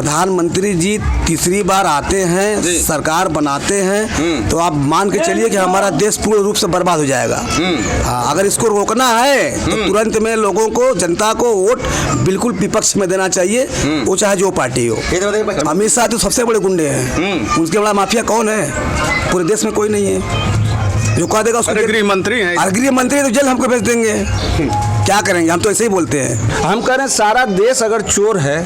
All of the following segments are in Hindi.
प्रधानमंत्री जी तीसरी बार आते हैं, सरकार बनाते हैं, तो आप मान के चलिए कि हमारा देश पूर्ण रूप से बर्बाद हो जाएगा। हाँ, अगर इसको रोकना है तो तुरंत में लोगों को, जनता को वोट बिल्कुल विपक्ष में देना चाहिए, वो चाहे जो पार्टी हो। अमित शाह तो सबसे बड़े गुंडे हैं, उसके बड़ा माफिया कौन है? पूरे देश में कोई नहीं है जो कह देगा उसको। गृह मंत्री हैं, गृह मंत्री तो जेल हमको भेज देंगे। क्या करेंगे, हम तो ऐसे ही बोलते हैं। हम कह रहे हैं सारा देश अगर चोर है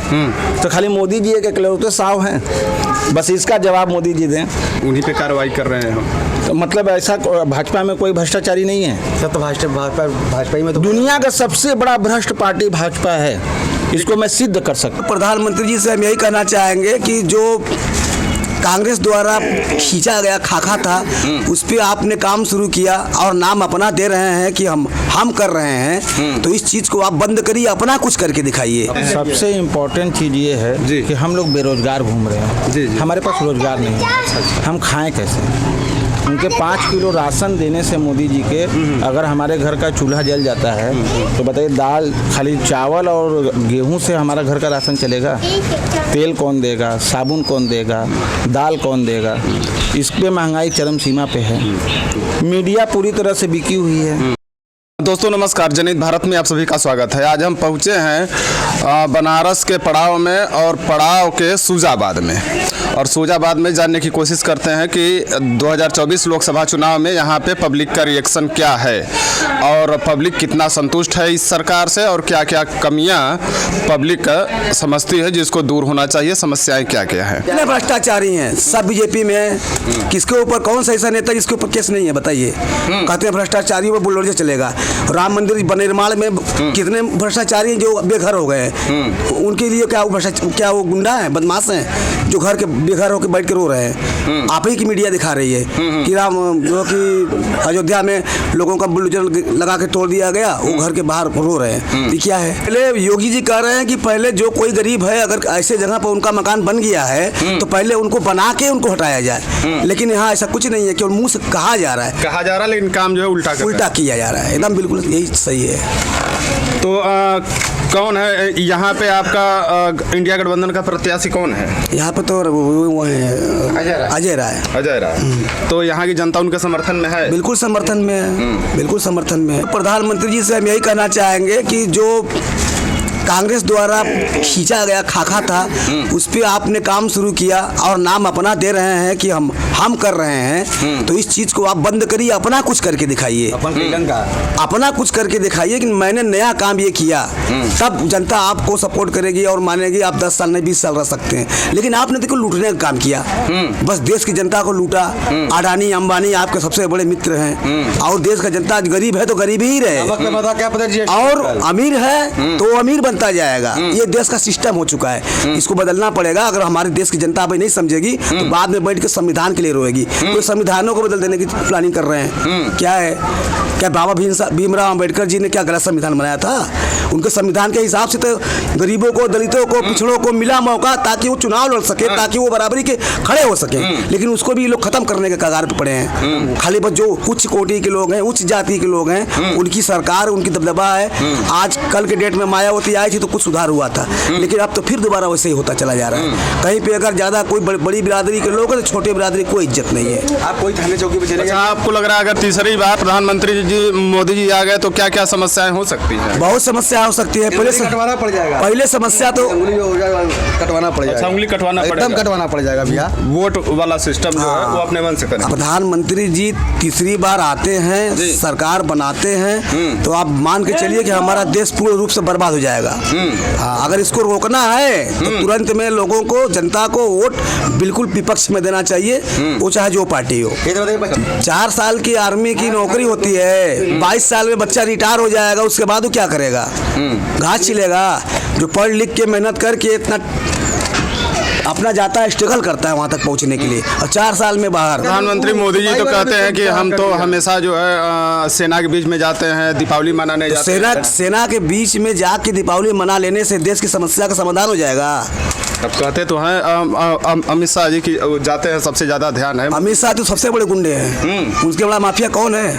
तो खाली मोदी जी एक इकलौते साव हैं, बस इसका जवाब मोदी जी दें। उन्हीं पे कार्रवाई कर रहे हैं हम। तो मतलब ऐसा भाजपा में कोई भ्रष्टाचारी नहीं है? सब तो भाजपा में तो दुनिया का सबसे बड़ा भ्रष्ट पार्टी भाजपा है, इसको मैं सिद्ध कर सकता हूं। प्रधानमंत्री जी से हम यही कहना चाहेंगे कि जो कांग्रेस द्वारा खींचा गया खाका था, उस पर आपने काम शुरू किया और नाम अपना दे रहे हैं कि हम कर रहे हैं, तो इस चीज़ को आप बंद करिए, अपना कुछ करके दिखाइए। सबसे इम्पोर्टेंट चीज़ ये है कि हम लोग बेरोजगार घूम रहे हैं, हमारे पास रोजगार नहीं है, हम खाएं कैसे? उनके 5 किलो राशन देने से मोदी जी के, अगर हमारे घर का चूल्हा जल जाता है तो बताइए, दाल खाली चावल और गेहूं से हमारा घर का राशन चलेगा? तेल कौन देगा? साबुन कौन देगा? दाल कौन देगा? इस पे महंगाई चरम सीमा पे है। मीडिया पूरी तरह से बिकी हुई है। दोस्तों नमस्कार, जनहित भारत में आप सभी का स्वागत है। आज हम पहुंचे हैं बनारस के पड़ाव में और पड़ाव के सूजाबाद में, और सूजाबाद में जानने की कोशिश करते हैं कि 2024 लोकसभा चुनाव में यहाँ पे पब्लिक का रिएक्शन क्या है और पब्लिक कितना संतुष्ट है इस सरकार से, और क्या क्या कमियाँ पब्लिक समझती है जिसको दूर होना चाहिए, समस्याएं क्या क्या है। कितने भ्रष्टाचारी हैं, सब बीजेपी में है। किसके ऊपर, कौन सा ऐसा नेता जिसके ऊपर केस नहीं है बताइए? कहते हैं भ्रष्टाचारियों पर बुलडोजर चलेगा। राम मंदिर निर्माण में कितने भ्रष्टाचारी जो बेघर हो गए, उनके लिए क्या वो गुंडा है, बदमाश हैं जो घर के बेघर होकर बैठ के रो रहे हैं? आप ही की मीडिया दिखा रही है कि राम जो कि अयोध्या में लोगों का बुलडोजर लगा के तोड़ दिया गया, वो घर के बाहर रो रहे हैं। ये क्या है? पहले योगी जी कह रहे हैं कि पहले जो कोई गरीब है, अगर ऐसे जगह पर उनका मकान बन गया है तो पहले उनको बना के उनको हटाया जाए, लेकिन यहाँ ऐसा कुछ नहीं है, केवल मुंह से कहा जा रहा है, लेकिन काम जो है उल्टा किया जा रहा है। एकदम बिल्कुल यही सही है। तो कौन है यहाँ पे आपका इंडिया गठबंधन का प्रत्याशी कौन है? यहाँ पे तो वो है अजय राय। तो यहाँ की जनता उनके समर्थन में है? बिल्कुल समर्थन में है, बिल्कुल समर्थन में है। प्रधानमंत्री जी से हम यही कहना चाहेंगे कि जो कांग्रेस द्वारा खींचा गया खाका था, उस पर आपने काम शुरू किया और नाम अपना दे रहे हैं कि हम कर रहे हैं, तो इस चीज़ को आप बंद करिए, अपना कुछ करके दिखाइए। अपना कुछ करके दिखाइए कि मैंने नया काम ये किया, तब जनता आपको सपोर्ट करेगी और मानेगी आप 10 साल नहीं 20 साल रह सकते हैं। लेकिन आपने देखो लूटने का काम किया, बस देश की जनता को लूटा। अडानी अंबानी आपके सबसे बड़े मित्र हैं, और देश का जनता गरीब है तो गरीब ही रहे, और अमीर है तो अमीर बनता जाएगा। ये देश का सिस्टम हो चुका है, इसको बदलना पड़ेगा। अगर हमारे देश की जनता भाई नहीं समझेगी तो बाद में बैठ के संविधान के लिए रोएगी। तो संविधानों को बदल देने की प्लानिंग कर रहे हैं। क्या है? क्या बाबा भीमराव अंबेडकर जी ने क्या गलत संविधान बनाया था? उनके संविधान के हिसाब से तो गरीबों को, दलितों को, पिछड़ों को मिला मौका ताकि वो चुनाव लड़ सके, ताकि वो बराबरी के खड़े हो सके, लेकिन उसको भी लोग खत्म करने के कगार पे पड़े हैं। खाली बस जो उच्च कोटि के लोग हैं, उच्च जाति के लोग हैं, उनकी सरकार, उनकी दबदबा है। आज कल के डेट में मायावती आई थी तो कुछ सुधार हुआ था, लेकिन अब तो फिर दोबारा वैसे ही होता चला जा रहा है। कहीं पे अगर ज्यादा कोई बड़ी बिरादरी के लोग हैं तो छोटे बिरादरी कोई इज्जत नहीं है। आप कोई थाने चौकी पे चले, आपको लग रहा है अगर तीसरी बार प्रधानमंत्री जी मोदी जी आ गए तो क्या क्या समस्याएं हो सकती है? बहुत समस्या हो सकती है। पहले कटवाना पड़ जाएगा, पहले समस्या तो कटवाना पड़ जाएगा, उंगली कटवाना पड़ेगा, एकदम कटवाना पड़ जाएगा भैया। वोट वाला सिस्टम जो है वो अपने मन से करें। प्रधानमंत्री जी तीसरी बार आते हैं, सरकार बनाते हैं, तो आप मान के चलिए कि हमारा देश पूर्ण रूप से बर्बाद हो जाएगा। अगर इसको रोकना है तो तुरंत में लोगों को, जनता को वोट बिल्कुल विपक्ष में देना चाहिए, वो चाहे जो पार्टी हो। 4 साल की आर्मी की नौकरी होती है, 22 साल में बच्चा रिटायर हो जाएगा, उसके बाद वो क्या करेगा? घास छिलेगा। जो पढ़ लिख के मेहनत करके इतना अपना जाता है, स्ट्रगल करता है वहाँ तक पहुँचने के लिए, और 4 साल में बाहर। प्रधानमंत्री मोदी जी तो कहते हैं कि हम तो हमेशा जो है सेना के बीच में जाते हैं, दीपावली मनाने जाते हैं। सेना के बीच में जाके दीपावली मना लेने से देश की समस्या का समाधान हो जाएगा? अब कहते तो हैं अमित शाह जी की जाते हैं, सबसे ज्यादा ध्यान है। अमित शाह तो सबसे बड़े गुंडे हैं, उसके बड़ा माफिया कौन है?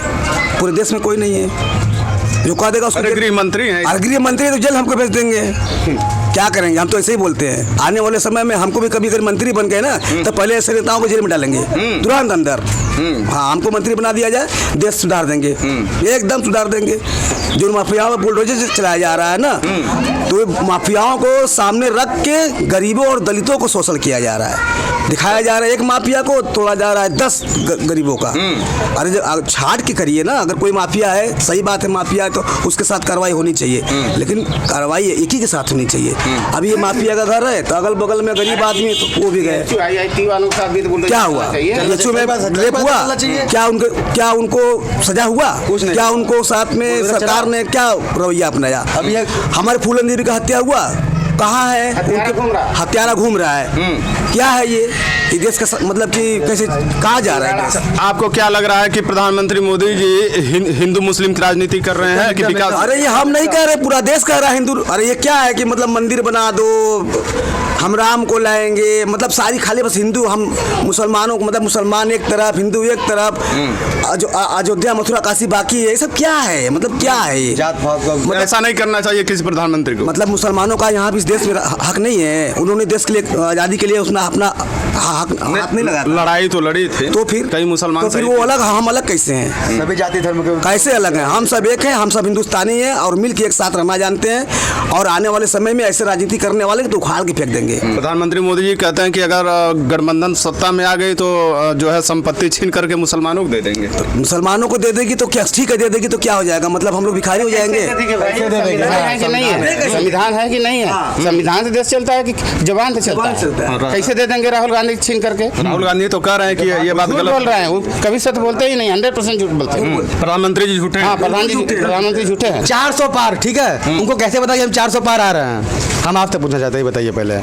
पूरे देश में कोई नहीं है जो कह देगा उसको। गृह मंत्री हैं, गृह मंत्री तो जेल हमको भेज देंगे। क्या करेंगे, हम तो ऐसे ही बोलते हैं। आने वाले समय में हमको भी कभी अगर मंत्री बन गए ना तो पहले ऐसे नेताओं को जेल में डालेंगे तुरंत अंदर। हाँ, हमको मंत्री बना दिया जाए, देश सुधार देंगे, एकदम सुधार देंगे। जो माफियाओं में बुलडोजर चलाया जा रहा है ना, तो माफियाओं को सामने रख के गरीबों और दलितों को शोषण किया जा रहा है। दिखाया जा रहा है एक माफिया को, तोड़ा जा रहा है 10 गरीबों का। अरे जब छाट के करिए ना, अगर कोई माफिया है, सही बात है, माफिया है तो उसके साथ कार्रवाई होनी चाहिए, लेकिन कार्रवाई एक ही के साथ होनी चाहिए। अभी ये माफिया का घर है तो अगल बगल में गरीब आदमी तो वो भी गए, क्या हुआ? यीशु में रेप हुआ, क्या उनको सजा हुआ? क्या उनको साथ में सरकार ने क्या रवैया अपनाया? अभी हमारे फूलन देवी का हत्या हुआ, कहाँ है? हत्यारा घूम रहा है। क्या है ये देश का मतलब कि कैसे कहाँ जा रहा है देश? आपको क्या लग रहा है कि प्रधानमंत्री मोदी जी हिंदू मुस्लिम की राजनीति कर रहे हैं कि विकास? अरे ये हम नहीं कह रहे, पूरा देश कह रहा है हिंदू। अरे ये क्या है कि मतलब मंदिर बना दो, हम राम को लाएंगे, मतलब सारी खाली बस हिंदू, हम मुसलमानों को, मतलब मुसलमान एक तरफ, हिंदू एक तरफ, अयोध्या मथुरा काशी बाकी है। ये सब क्या है? मतलब क्या है ये? मतलब ऐसा नहीं करना चाहिए किसी प्रधानमंत्री को। मतलब मुसलमानों का यहाँ भी इस देश में हक नहीं है? उन्होंने देश के लिए आज़ादी के लिए उसने अपना हक नहीं लगाया। लड़ाई तो लड़ी थी, तो फिर कई मुसलमान, तो फिर वो अलग, हम अलग कैसे हैं? सभी जाति धर्म के कैसे अलग हैं? हम सब एक हैं, हम सब हिंदुस्तानी हैं और मिल के एक साथ रहना जानते हैं। और आने वाले समय में ऐसे राजनीति करने वाले तो उखाड़ के फेंक देंगे। प्रधानमंत्री मोदी जी कहते हैं कि अगर गठबंधन सत्ता में आ गई तो जो है संपत्ति छीन करके मुसलमानों को दे देंगे। मुसलमानों को दे देगी तो क्या ठीक है, दे देगी तो क्या हो जाएगा? मतलब हम लोग भिखारी हो जाएंगे? संविधान है कि नहीं है? संविधान से देश चलता है कि जवान से चलता है? कैसे दे देंगे राहुल गांधी छीन करके? राहुल गांधी तो कह रहे हैं कि ये बात गलत बोल रहे हैं, वो कभी सच बोलते ही नहीं, 100% झूठ बोलते हैं। प्रधानमंत्री जी झूठे हैं। हाँ, प्रधानमंत्री झूठे हैं। 400 पार, ठीक है, उनको कैसे पता कि हम 400 पार आ रहे हैं? हम आपसे पूछना चाहते हैं, बताइए पहले।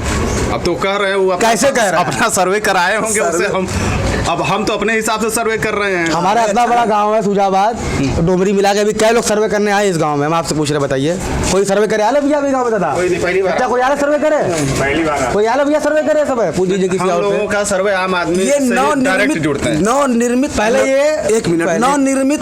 अब तो कह रहे हैं वो कैसे कह रहे हैं? अपना सर्वे कराए होंगे उससे, हम तो अपने हिसाब से सर्वे कर रहे हैं। हमारा इतना बड़ा गांव है सुजाबाद, डोमरी मिला के अभी कई लोग सर्वे करने आए इस गांव में। हम आपसे पूछ रहे, बताइए कोई सर्वे करे आले भैया? अभी गांव में दादा क्या कोई आले सर्वे करे? कोई आले भैया सर्वे करे? सब है, पूछ लीजिए किसी और लोगों का सर्वे आम आदमी ये डायरेक्ट जुड़ते हैं। नवनिर्मित, पहले ये एक मिनट, नवनिर्मित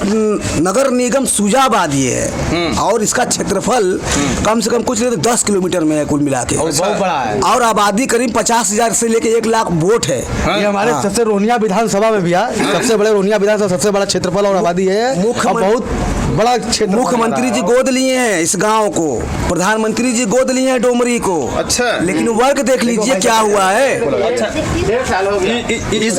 नगर निगम सुजाबाद ये है और इसका क्षेत्रफल कम से कम कुछ नहीं तो 10 किलोमीटर में है कुल मिला के, बहुत बड़ा है। और आबादी करीब 50,000 से लेके 1 लाख वोट है। ये हमारे सबसे रोहनिया विधानसभा में भैया, सबसे बड़े रोहनिया विधानसभा, सबसे बड़ा क्षेत्रफल और आबादी है, बहुत बड़ा क्षेत्र। मुख्यमंत्री जी गोद लिए हैं इस गांव को, प्रधानमंत्री जी गोद लिए हैं डोमरी को। अच्छा, लेकिन वर्क देख लीजिए क्या हुआ है।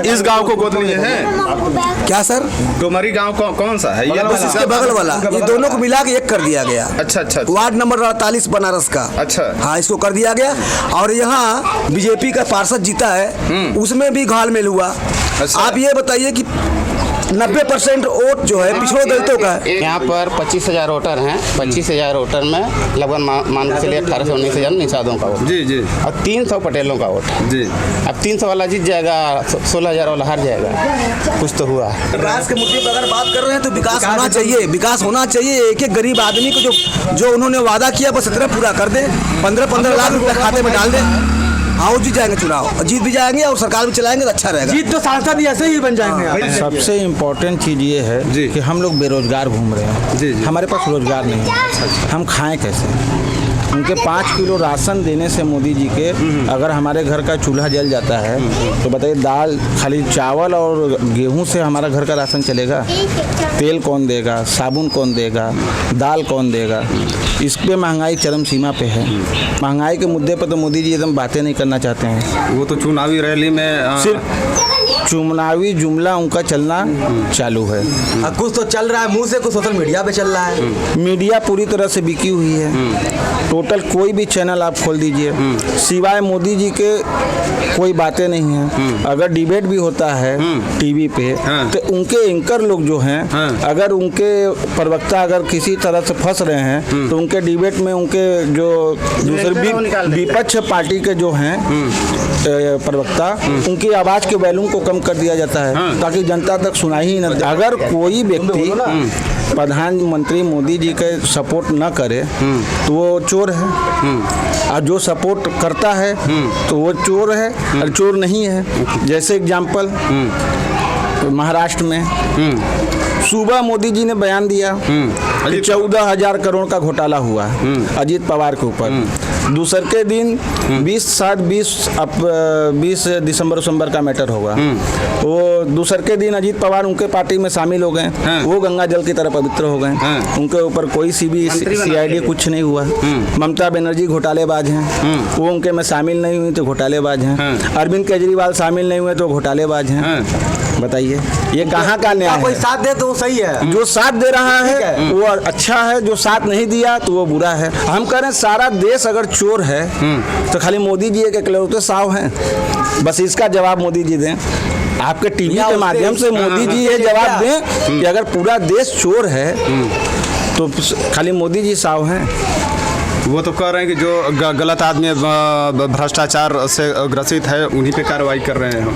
इस गांव को गोद लिए हैं क्या सर? डोमरी गांव कौन सा है? ये बस इसके बगल वाला, ये दोनों को मिला के एक कर दिया गया। अच्छा। वार्ड नंबर 48 बनारस का। अच्छा, हाँ, इसको कर दिया गया। और यहाँ बीजेपी का पार्षद जीता है, उसमें भी घालमेल हुआ। आप ये बताइए कि 90% वोट जो है पिछड़े दलितों का है। यहाँ पर 25,000 वोटर हैं। 25,000 वोटर में लगभग मान के चलिए 18 से 19,000 निषादों का वोट जी और 300 पटेलों का वोट जी। अब 300 वाला जीत जाएगा, 16,000 वाला हार जाएगा। कुछ तो हुआ। विकास के मुद्दे पर अगर बात कर रहे हैं तो विकास होना चाहिए, विकास होना चाहिए। एक एक गरीब आदमी को जो उन्होंने वादा किया बस इतना पूरा कर दे। 15-15 लाख रुपए खाते में डाल दे। हाँ, वो जीत जाएंगे चुनाव, जीत भी जाएंगे और सरकार भी चलाएंगे तो अच्छा रहेगा। जीत तो सांसद ही ऐसे ही बन जाएंगे। सबसे इम्पोर्टेंट चीज़ ये है कि हम लोग बेरोजगार घूम रहे हैं। हमारे पास रोजगार नहीं है, हम खाएं कैसे? उनके 5 किलो राशन देने से मोदी जी के, अगर हमारे घर का चूल्हा जल जाता है तो बताइए, दाल खाली चावल और गेहूं से हमारा घर का राशन चलेगा? तेल कौन देगा? साबुन कौन देगा? दाल कौन देगा? इस पे महंगाई चरम सीमा पे है। महंगाई के मुद्दे पर तो मोदी जी एकदम बातें नहीं करना चाहते हैं। वो तो चुनावी रैली में सिर्फ चुनावी जुमला उनका चलना चालू है। कुछ तो चल रहा है मुंह से, कुछ सोशल मीडिया पे चल रहा है। मीडिया पूरी तरह से बिकी हुई है। टोटल कोई भी चैनल आप खोल दीजिए, सिवाय मोदी जी के कोई बातें नहीं हैं। अगर डिबेट भी होता है टीवी पे तो उनके एंकर लोग जो हैं, अगर उनके प्रवक्ता अगर किसी तरह से फंस रहे हैं तो उनके डिबेट में उनके जो दूसरे विपक्ष पार्टी के जो हैं प्रवक्ता, उनकी आवाज़ के वैल्यूम को कम कर दिया जाता है ताकि जनता तक सुनाई ही न दे। अगर कोई व्यक्ति प्रधानमंत्री मोदी जी के सपोर्ट न करे तो वो चोर है, और जो सपोर्ट करता है तो वो चोर है और चोर नहीं है। जैसे एग्जाम्पल महाराष्ट्र में सुबह मोदी जी ने बयान दिया कि 14,000 करोड़ का घोटाला हुआ अजीत पवार के ऊपर। दूसर के दिन 20 दिसंबर का मैटर होगा। वो दूसर के दिन अजीत पवार उनके पार्टी में शामिल हो गए, वो गंगा जल की तरह पवित्र हो गए। उनके ऊपर कोई CID कुछ नहीं हुआ। ममता बनर्जी घोटालेबाज हैं, वो उनके में शामिल नहीं हुई तो घोटालेबाज हैं। अरविंद केजरीवाल शामिल नहीं हुए तो घोटालेबाज हैं। बताइए ये कहाँ का न्याय कोई है? साथ दे तो वो सही है, जो साथ दे रहा है वो अच्छा है, जो साथ नहीं दिया तो वो बुरा है। हम कह रहे हैं सारा देश अगर चोर है तो खाली मोदी जी एक इकलौते साव हैं। बस इसका जवाब मोदी जी दें। आपके टीवी के माध्यम से मोदी जी ये जवाब दें कि अगर पूरा देश चोर है तो खाली मोदी जी साव हैं। वो तो कह रहे हैं कि जो गलत आदमी भ्रष्टाचार से ग्रसित है उन्हीं पे कार्रवाई कर रहे हैं।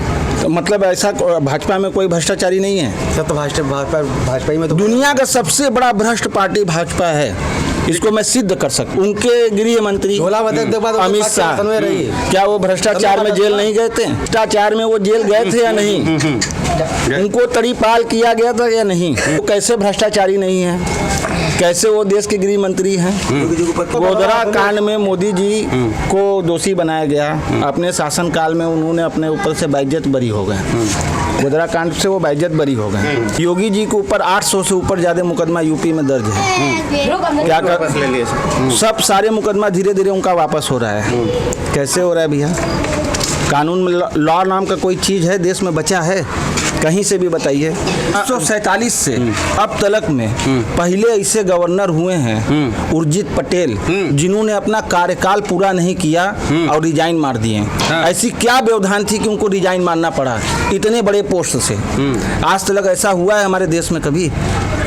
तो मतलब ऐसा भाजपा में कोई भ्रष्टाचारी नहीं है? सब तो भाजपा ही में तो दुनिया का सबसे बड़ा भ्रष्ट पार्टी भाजपा है, इसको मैं सिद्ध कर सकता। उनके गृह मंत्री अमित शाह, क्या वो भ्रष्टाचार में जेल नहीं गए थे? भ्रष्टाचार में वो जेल गए थे या नहीं? उनको तड़ीपाल किया गया था या नहीं? वो कैसे भ्रष्टाचारी नहीं है? कैसे वो देश के गृह मंत्री हैं? गोधरा कांड में मोदी जी को दोषी बनाया गया। अपने शासनकाल में उन्होंने अपने ऊपर से बाइज्जत बरी हो गए। गोधरा कांड से वो बाइज्जत बरी हो गए। योगी जी के ऊपर 800 से ऊपर ज्यादा मुकदमा यूपी में दर्ज है। क्या कर सब सारे मुकदमा धीरे धीरे उनका वापस हो रहा है। कैसे हो रहा है भैया? कानून में लॉ नाम का कोई चीज़ है देश में बचा है? कहीं से भी बताइए। 1947 से अब तक में पहले ऐसे गवर्नर हुए हैं उर्जित पटेल, जिन्होंने अपना कार्यकाल पूरा नहीं किया और रिजाइन मार दिए। ऐसी क्या व्यवधान थी कि उनको रिजाइन मारना पड़ा इतने बड़े पोस्ट से? आज तक ऐसा हुआ है हमारे देश में कभी?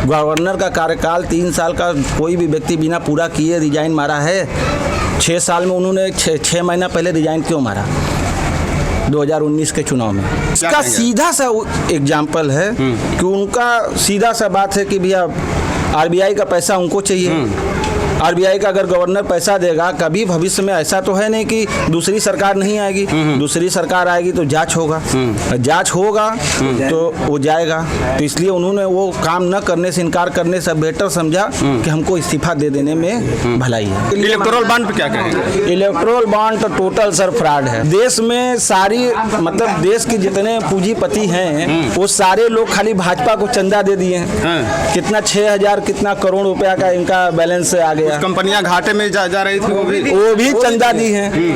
गवर्नर का कार्यकाल 3 साल का कोई भी व्यक्ति बिना पूरा किए रिजाइन मारा है? 6 साल में उन्होंने 6 महीना पहले रिजाइन क्यों मारा? 2019 के चुनाव में। इसका सीधा सा एग्जाम्पल है कि उनका सीधा सा बात है कि भैया RBI का पैसा उनको चाहिए। RBI का अगर गवर्नर पैसा देगा, कभी भविष्य में ऐसा तो है नहीं कि दूसरी सरकार नहीं आएगी। दूसरी सरकार आएगी तो जांच होगा, जांच होगा तो वो जाएगा। तो इसलिए उन्होंने वो काम न करने से इनकार करने से बेहतर समझा कि हमको इस्तीफा दे देने में भलाई है। इलेक्टोरल बॉन्ड पे क्या कहेंगे? इलेक्टोरल बॉन्ड तो टोटल सर फ्रॉड है। देश में सारी मतलब देश के जितने पूंजीपति हैं वो सारे लोग खाली भाजपा को चंदा दे दिए हैं। कितना 6,000 कितना करोड़ रुपया का इनका बैलेंस आ गया। कंपनियां घाटे में जा रही थी, वो भी चंदा दी हैं।